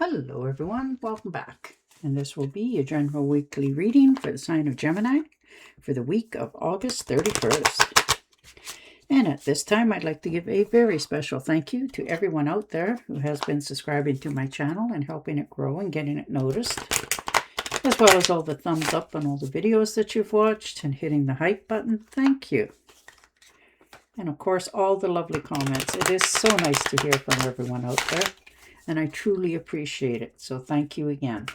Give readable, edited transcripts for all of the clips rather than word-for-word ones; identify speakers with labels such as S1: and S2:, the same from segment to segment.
S1: Hello everyone, welcome back. And this will be your general weekly reading for the sign of Gemini for the week of August 31st. And at this time, I'd like to give a very special thank you to everyone out there who has been subscribing to my channel and helping it grow and getting it noticed, as well as all the thumbs up on all the videos that you've watched and hitting the hype button. Thank you. And of course, all the lovely comments. It is so nice to hear from everyone out there, and I truly appreciate it. So thank you again.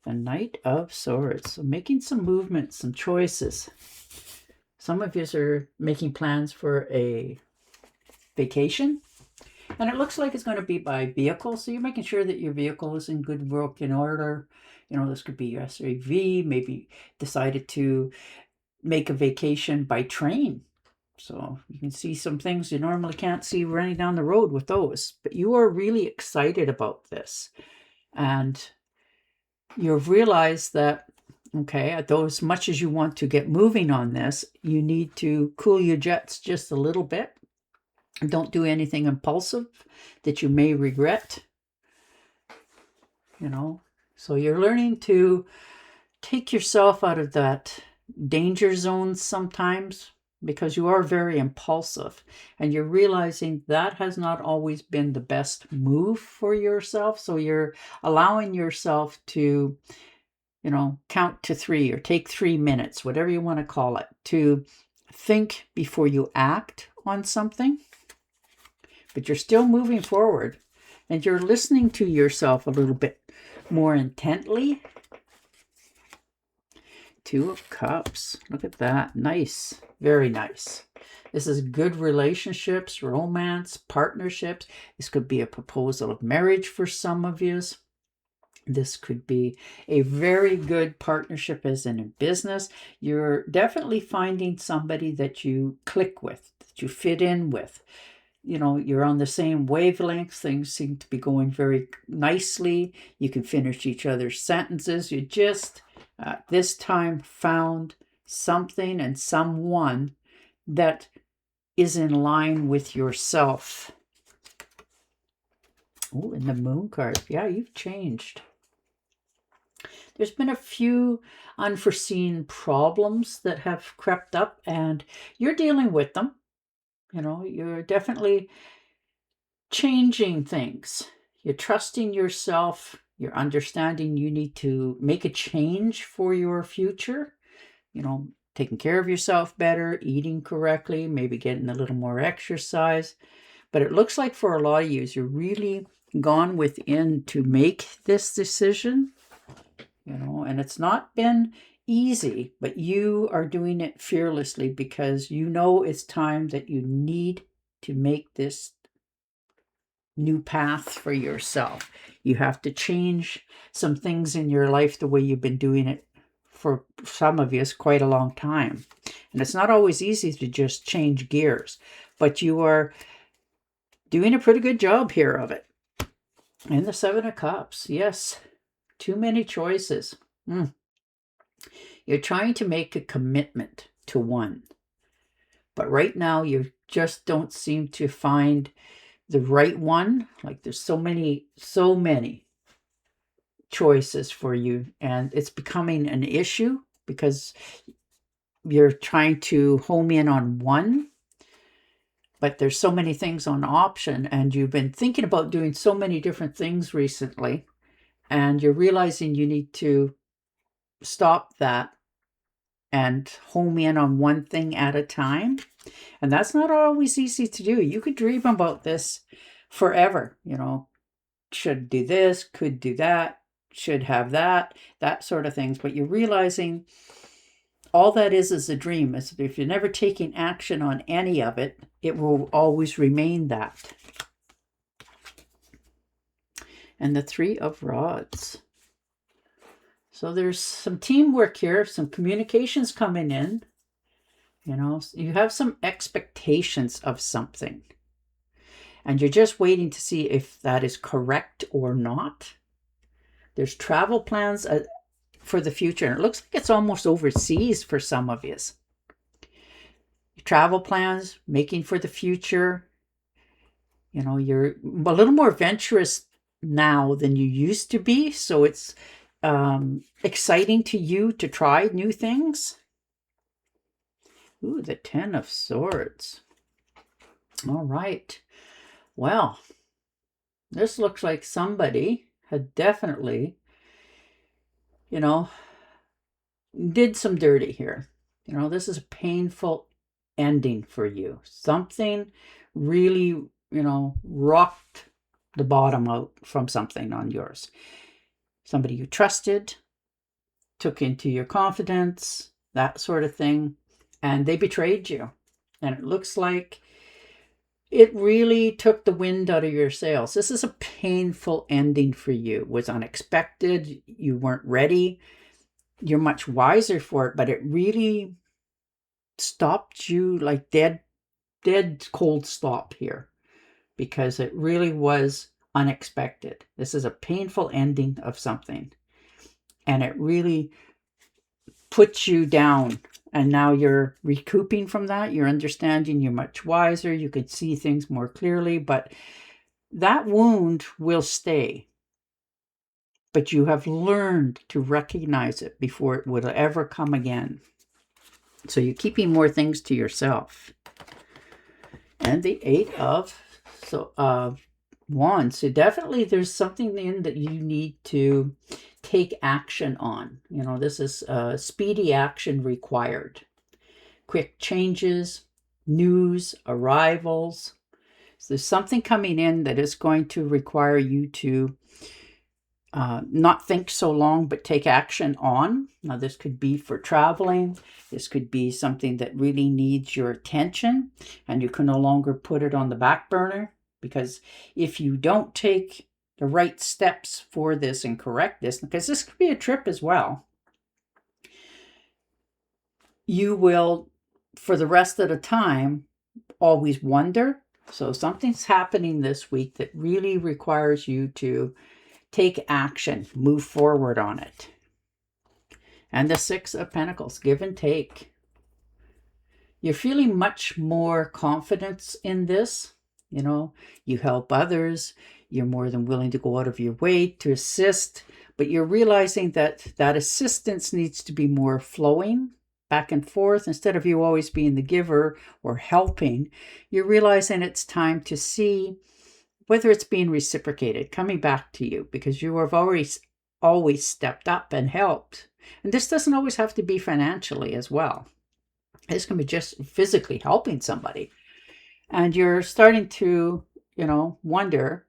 S1: The Knight of Swords. So making some movements, some choices. Some of you are making plans for a vacation, and it looks like it's going to be by vehicle. So you're making sure that your vehicle is in good working order. You know, this could be your SUV, maybe decided to make a vacation by train. So you can see some things you normally can't see running down the road with those. But you are really excited about this. And you've realized that, okay, though as much as you want to get moving on this, you need to cool your jets just a little bit. Don't do anything impulsive that you may regret. You know, so you're learning to take yourself out of that danger zone sometimes, because you are very impulsive, and you're realizing that has not always been the best move for yourself. So you're allowing yourself to, you know, count to 3 or take 3 minutes, whatever you want to call it, to think before you act on something. But you're still moving forward, and you're listening to yourself a little bit more intently. 2 of Cups. Look at that. Nice. Very nice. This is good relationships, romance, partnerships. This could be a proposal of marriage for some of you. This could be a very good partnership as in a business. You're definitely finding somebody that you click with, that you fit in with. You know, you're on the same wavelength. Things seem to be going very nicely. You can finish each other's sentences. You just, this time, found something and someone that is in line with yourself. Oh, and the Moon card. Yeah, you've changed. There's been a few unforeseen problems that have crept up, and you're dealing with them. You know, you're definitely changing things. You're trusting yourself. You're understanding you need to make a change for your future. You know, taking care of yourself better, eating correctly, maybe getting a little more exercise. But it looks like for a lot of you, you're really gone within to make this decision. You know, and it's not been easy, but you are doing it fearlessly because you know it's time that you need to make this new path for yourself. You have to change some things in your life the way you've been doing it for some of you is quite a long time. And it's not always easy to just change gears, but you are doing a pretty good job here of it. And the 7 of Cups. Yes. Too many choices. You're trying to make a commitment to one. But right now, you just don't seem to find the right one. Like there's so many choices for you. And it's becoming an issue because you're trying to home in on one. But there's so many things on option. And you've been thinking about doing so many different things recently. And you're realizing you need to stop that and home in on one thing at a time. And that's not always easy to do. You could dream about this forever. You know, should do this, could do that, should have that sort of things. But you're realizing all that is a dream. If you're never taking action on any of it, it will always remain that. And the 3 of Rods. So there's some teamwork here, some communications coming in. You know, you have some expectations of something. And you're just waiting to see if that is correct or not. There's travel plans for the future. And it looks like it's almost overseas for some of you. travel plans, making for the future. You know, you're a little more adventurous now than you used to be. So it's exciting to you to try new things. Ooh, the 10 of Swords. All right. Well, this looks like somebody had definitely, you know, did some dirty here. You know, this is a painful ending for you. Something really, you know, rocked the bottom out from something on yours. Somebody you trusted, took into your confidence, that sort of thing, and they betrayed you. And it looks like it really took the wind out of your sails. This is a painful ending for you. It was unexpected. You weren't ready. You're much wiser for it, but it really stopped you like dead cold stop here, because it really was unexpected. This is a painful ending of something, and it really puts you down. And now you're recouping from that. You're understanding. You're much wiser. You can see things more clearly, but that wound will stay. But you have learned to recognize it before it would ever come again. So you're keeping more things to yourself. And the 8 of Wands. So definitely there's something in that you need to take action on. You know, this is speedy action required. Quick changes, news, arrivals. So there's something coming in that is going to require you to not think so long, but take action on. Now, this could be for traveling. This could be something that really needs your attention, and you can no longer put it on the back burner, because if you don't take the right steps for this and correct this, because this could be a trip as well, you will, for the rest of the time, always wonder. So something's happening this week that really requires you to take action, move forward on it. And the 6 of Pentacles, give and take. You're feeling much more confidence in this. You know, you help others. You're more than willing to go out of your way to assist. But you're realizing that that assistance needs to be more flowing back and forth. Instead of you always being the giver or helping, you're realizing it's time to see whether it's being reciprocated, coming back to you, because you have always stepped up and helped. And this doesn't always have to be financially as well. This can be just physically helping somebody. And you're starting to, you know, wonder,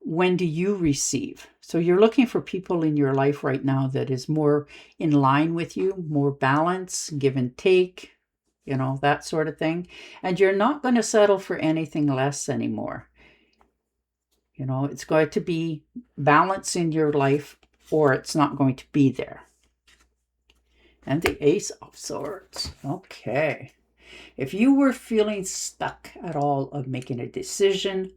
S1: when do you receive? So you're looking for people in your life right now that is more in line with you, more balance, give and take, you know, that sort of thing. And you're not going to settle for anything less anymore. You know, it's going to be balance in your life, or it's not going to be there. And the Ace of Swords. Okay. If you were feeling stuck at all of making a decision,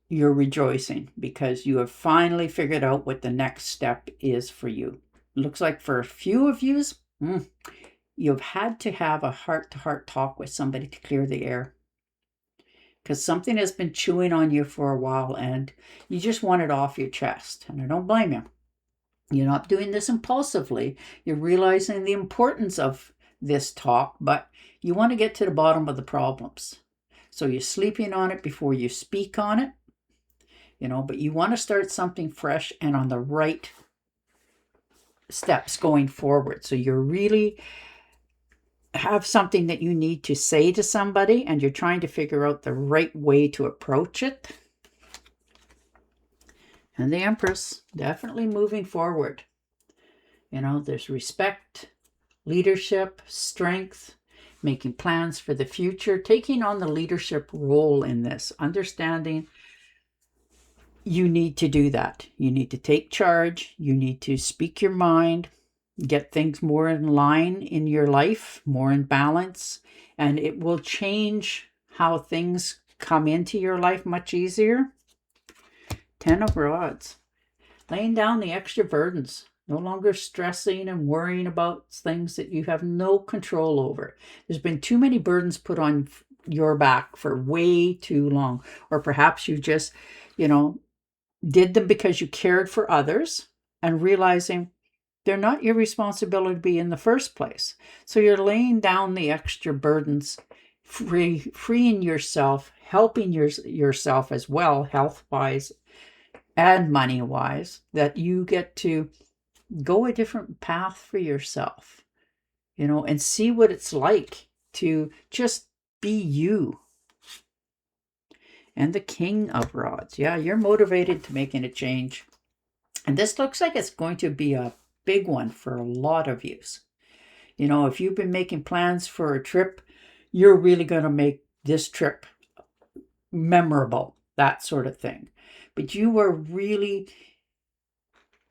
S1: you're rejoicing because you have finally figured out what the next step is for you. Looks like for a few of you, you've had to have a heart-to-heart talk with somebody to clear the air, because something has been chewing on you for a while and you just want it off your chest. And I don't blame you. You're not doing this impulsively. You're realizing the importance of this talk, but you want to get to the bottom of the problems. So you're sleeping on it before you speak on it, you know, but you want to start something fresh and on the right steps going forward. So you're really have something that you need to say to somebody, and you're trying to figure out the right way to approach it. And the Empress, definitely moving forward. You know, there's respect, leadership, strength, making plans for the future, taking on the leadership role in this, understanding you need to do that. You need to take charge. You need to speak your mind, get things more in line in your life, more in balance, and it will change how things come into your life much easier. 10 of Rods, laying down the extra burdens. No longer stressing and worrying about things that you have no control over. There's been too many burdens put on your back for way too long. Or perhaps you just, did them because you cared for others and realizing they're not your responsibility in the first place. So you're laying down the extra burdens, freeing yourself, helping yourself as well, health-wise and money-wise, that you get to go a different path for yourself, and see what it's like to just be you. And the King of Rods. Yeah, you're motivated to making a change. And this looks like it's going to be a big one for a lot of you. If you've been making plans for a trip, you're really going to make this trip memorable, that sort of thing. But you are really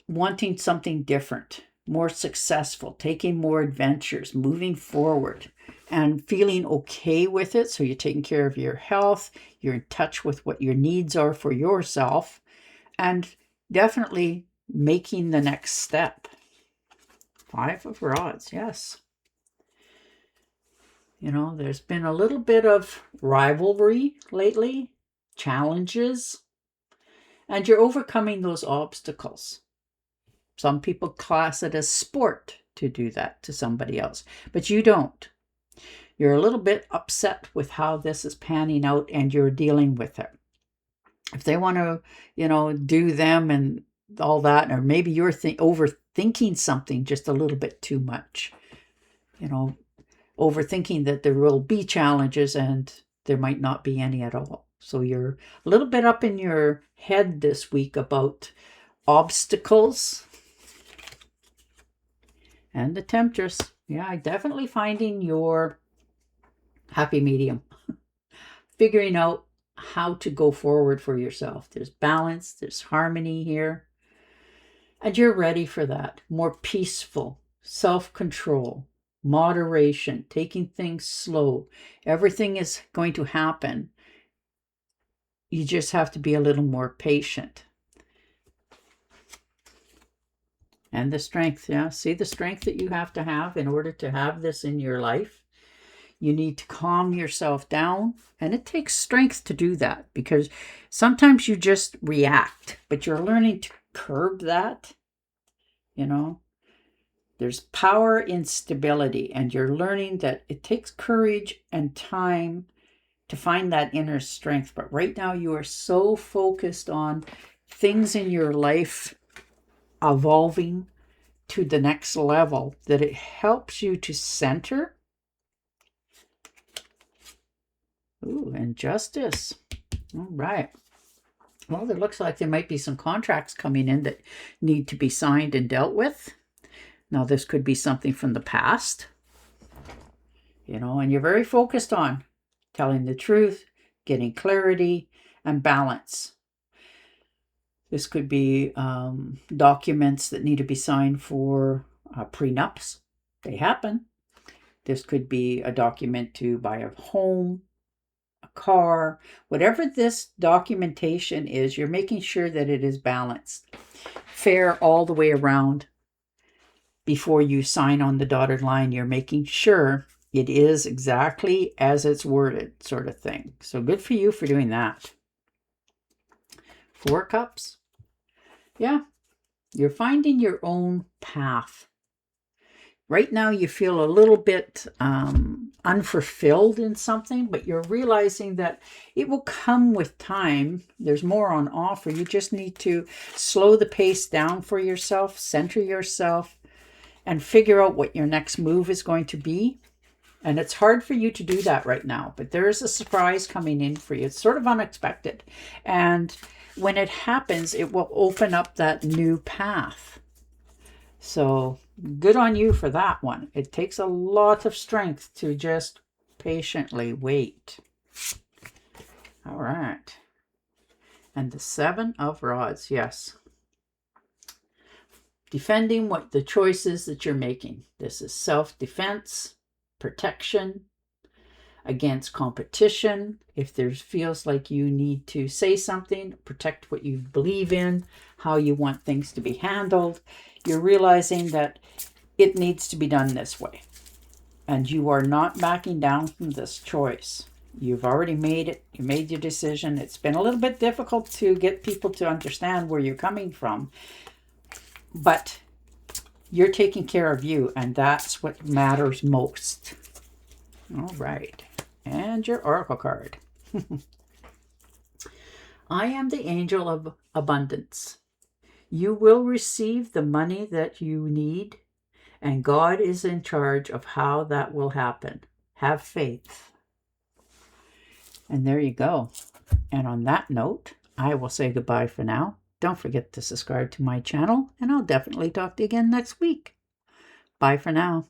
S1: wanting something different, more successful, taking more adventures, moving forward, and feeling okay with it. So you're taking care of your health, you're in touch with what your needs are for yourself, and definitely making the next step. 5 of Rods, yes. There's been a little bit of rivalry lately, challenges, and you're overcoming those obstacles. Some people class it as sport to do that to somebody else, but you don't. You're a little bit upset with how this is panning out and you're dealing with it. If they want to, do them and all that, or maybe you're overthinking something just a little bit too much, overthinking that there will be challenges and there might not be any at all. So you're a little bit up in your head this week about obstacles. And the Temptress. Yeah, definitely finding your happy medium. Figuring out how to go forward for yourself. There's balance, there's harmony here. And you're ready for that. More peaceful, self-control, moderation, taking things slow. Everything is going to happen. You just have to be a little more patient. And the strength, yeah. See the strength that you have to have in order to have this in your life. You need to calm yourself down. And it takes strength to do that because sometimes you just react, but you're learning to curb that. There's power in stability, and you're learning that it takes courage and time to find that inner strength. But right now you are so focused on things in your life evolving to the next level that it helps you to center. Ooh, and Justice. All right. Well, it looks like there might be some contracts coming in that need to be signed and dealt with. Now, this could be something from the past, and you're very focused on telling the truth, getting clarity, and balance. This could be documents that need to be signed for prenups. They happen. This could be a document to buy a home, a car, whatever this documentation is, you're making sure that it is balanced, fair all the way around. Before you sign on the dotted line, you're making sure it is exactly as it's worded, sort of thing. So good for you for doing that. 4 Cups. Yeah, you're finding your own path. Right now you feel a little bit unfulfilled in something, but you're realizing that it will come with time. There's more on offer. You just need to slow the pace down for yourself, center yourself, and figure out what your next move is going to be. And it's hard for you to do that right now, but there is a surprise coming in for you. It's sort of unexpected. And when it happens, it will open up that new path. So good on you for that one. It takes a lot of strength to just patiently wait. All right. And the 7 of Rods, yes. Defending what the choices that you're making. This is self-defense, protection, against competition. If there feels like you need to say something, protect what you believe in, how you want things to be handled, you're realizing that it needs to be done this way. And you are not backing down from this choice. You've already made it. You made your decision. It's been a little bit difficult to get people to understand where you're coming from. But you're taking care of you, and that's what matters most. All right. And your oracle card. I am the angel of abundance. You will receive the money that you need, and God is in charge of how that will happen. Have faith. And there you go. And on that note, I will say goodbye for now. Don't forget to subscribe to my channel, and I'll definitely talk to you again next week. Bye for now.